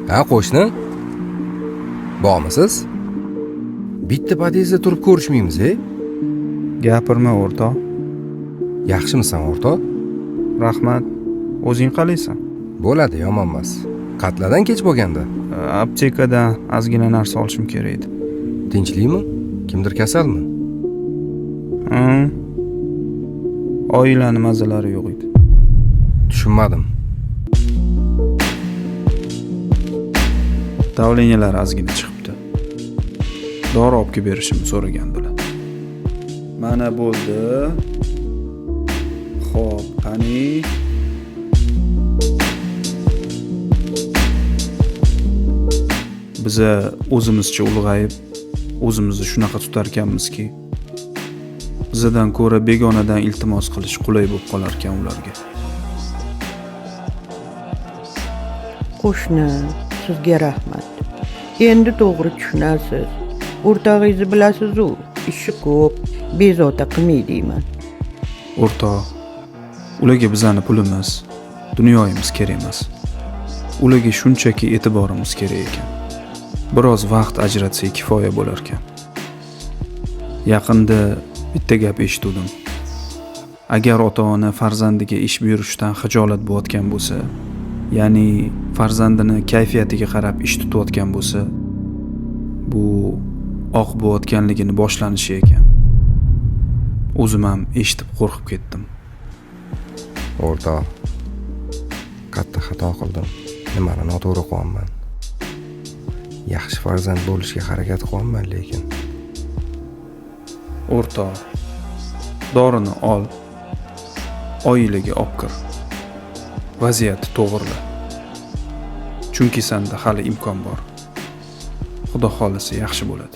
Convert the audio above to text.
Ha, qo'shni? Bormisiz? Bitta podyezdda turib ko'rishmaymiz, Gapirma o'rtoq. Yaxshimisan, o'rtoq? Rahmat. O'zing qalaysan? Bo'ladi, yomon emas. Qatladan kech bo'lganda. Aptekadan ozgina narsa olishim kerak edi. Tinchlikmi? Kimdir kasalmi? Oilani mazalari yo'q edi. Tushunmadim. Davleniyalari ozgina chiqibdi. Dori olib kelib berishimni so'ragandilar. Mana bo'ldi. Xo'p, qani? Biza o'zimizcha ulg'ayib, o'zimizni shunaqa tutar ekanmizki, bizadan ko'ra begonadan iltimos qilish qulay bo'lib qolar ekan ularga. Qo'shni, sizga rahmat. Endi to'g'ri tushunasiz. O'rtog'ingizni bilasiz-ku, ishi ko'p, bezovta qilmaydi deyman. O'rtoq, ularga bizani pulimiz, dunyoyimiz kerak emas. Ularga shunchaki e'tiborimiz kerak ekan. Biroz vaqt ajratsak kifoya bo'lar ekan. Yaqinda bitta gap eshitdim. Agar ota-ona farzandiga ish buyurishdan xijolat bo'layotgan bo'lsa, ya'ni farzandini kayfiyatiga qarab ish tutayotgan bo'lsa, bu oq bo'layotganligini boshlanishi ekan. O'zim ham eshitib qo'rqib ketdim. O'rtoq, katta xato qildim. Nimani noto'g'ri qilyapman? Yaxshi farzand bo'lishga harakat qilyapman, lekin O'rtoq, dorini ol, oilaga olib kir. Vaziyatni to'g'rila. Chunki senda hali imkon bor. Xudo xolisa yaxshi bo'ladi.